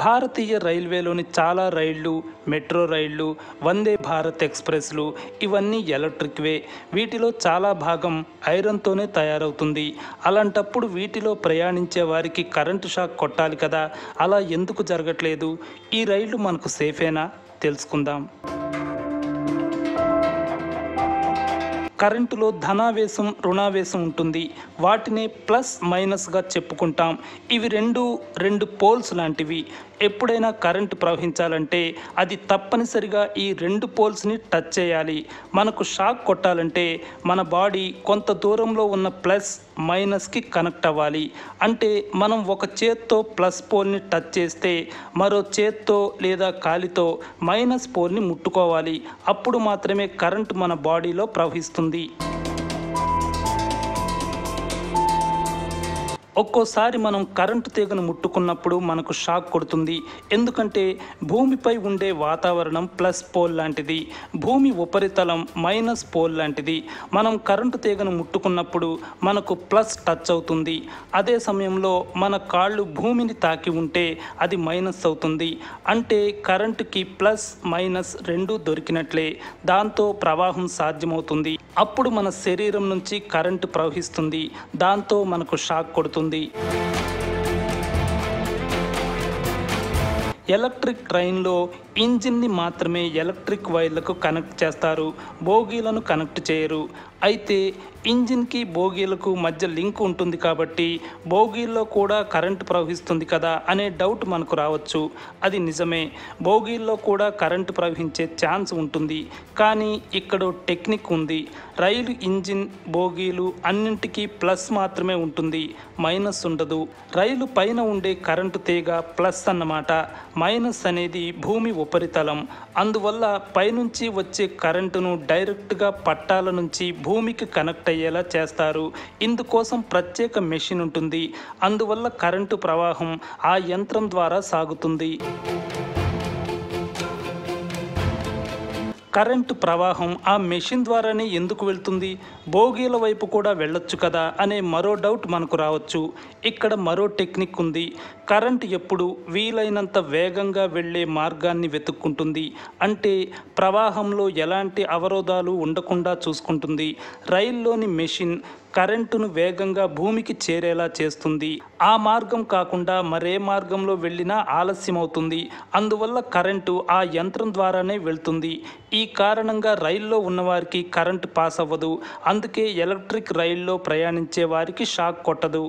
భారతీయ రైల్వేలోని చాలా రైళ్లు, మెట్రో రైళ్లు, వందే భారత్ ఎక్స్‌ప్రెస్‌లు ఇవన్నీ ఎలక్ట్రిక్‌వే. వీటిలో చాలా భాగం ఐరన్‌తోనే తయారవుతుంది. అలాంటప్పుడు వీటిలో ప్రయాణించే వారికి కరెంటు షాక్ కొట్టాలి కదా! అలా ఎందుకు జరగట్లేదు? ఈ రైళ్లు మనకు సేఫేనా? తెలుసుకుందాం. కరెంటులో ధనావేశం, రుణావేశం ఉంటుంది. వాటినే ప్లస్, మైనస్‌గా చెప్పుకుంటాం. ఇవి రెండు పోల్స్ లాంటివి. ఎప్పుడైనా కరెంటు ప్రవహించాలంటే అది తప్పనిసరిగా ఈ రెండు పోల్స్‌ని టచ్ చేయాలి. మనకు షాక్ కొట్టాలంటే మన బాడీ కొంత దూరంలో ఉన్న ప్లస్, మైనస్‌కి కనెక్ట్ అవ్వాలి. అంటే మనం ఒక చేత్తో ప్లస్ పోల్‌ని టచ్ చేస్తే మరో చేత్తో లేదా కాలితో మైనస్ పోల్‌ని ముట్టుకోవాలి. అప్పుడు మాత్రమే కరెంటు మన బాడీలో ప్రవహిస్తుంది. ఒక్కోసారి మనం కరెంటు తీగను ముట్టుకున్నప్పుడు మనకు షాక్ కొడుతుంది. ఎందుకంటే భూమిపై ఉండే వాతావరణం ప్లస్ పోల్ లాంటిది, భూమి ఉపరితలం మైనస్ పోల్ లాంటిది. మనం కరెంటు తీగను ముట్టుకున్నప్పుడు మనకు ప్లస్ టచ్ అవుతుంది. అదే సమయంలో మన కాళ్ళు భూమిని తాకి ఉంటే అది మైనస్ అవుతుంది. అంటే కరెంటుకి ప్లస్, మైనస్ రెండూ దొరికినట్లే. దాంతో ప్రవాహం సాధ్యమవుతుంది. అప్పుడు మన శరీరం నుంచి కరెంటు ప్రవహిస్తుంది. దాంతో మనకు షాక్ కొడుతుంది. ఎలక్ట్రిక్ ట్రైన్లో ఇంజిన్ని మాత్రమే ఎలక్ట్రిక్ వైర్లకు కనెక్ట్ చేస్తారు. బోగీలను కనెక్ట్ చేయరు. అయితే ఇంజిన్కి బోగీలకు మధ్య లింక్ ఉంటుంది కాబట్టి బోగీల్లో కూడా కరెంటు ప్రవహిస్తుంది కదా అనే డౌట్ మనకు రావచ్చు. అది నిజమే, బోగీల్లో కూడా కరెంటు ప్రవహించే ఛాన్స్ ఉంటుంది. కానీ ఇక్కడ టెక్నిక్ ఉంది. రైలు ఇంజిన్, బోగీలు అన్నింటికీ ప్లస్ మాత్రమే ఉంటుంది, మైనస్ ఉండదు. రైలు పైన ఉండే కరెంటు తీగ ప్లస్ అన్నమాట. మైనస్ అనేది భూమి ఉపరితలం. అందువల్ల పైనుంచి వచ్చే కరెంటును డైరెక్ట్గా పట్టాల నుంచి భూమికి కనెక్ట్ అయ్యేలా చేస్తారు. ఇందుకోసం ప్రత్యేక మెషిన్ ఉంటుంది. అందువల్ల కరెంటు ప్రవాహం ఆ యంత్రం ద్వారా సాగుతుంది. కరెంటు ప్రవాహం ఆ మెషిన్ ద్వారానే ఎందుకు వెళ్తుంది? బోగీల వైపు కూడా వెళ్ళొచ్చు కదా అనే మరో డౌట్ మనకు రావచ్చు. ఇక్కడ మరో టెక్నిక్ ఉంది. కరెంటు ఎప్పుడు వీలైనంత వేగంగా వెళ్ళే మార్గాన్ని వెతుక్కుంటుంది. అంటే ప్రవాహంలో ఎలాంటి అవరోధాలు ఉండకుండా చూసుకుంటుంది. రైల్లోని మెషిన్ కరెంటును వేగంగా భూమికి చేరేలా చేస్తుంది. ఆ మార్గం కాకుండా మరే మార్గంలో వెళ్ళినా ఆలస్యమవుతుంది. అందువల్ల కరెంటు ఆ యంత్రం ద్వారానే వెళ్తుంది. ఈ కారణంగా రైల్లో ఉన్నవారికి కరెంటు పాస్ అవ్వదు. అందుకే ఎలక్ట్రిక్ రైల్లో ప్రయాణించే వారికి షాక్ కొట్టదు.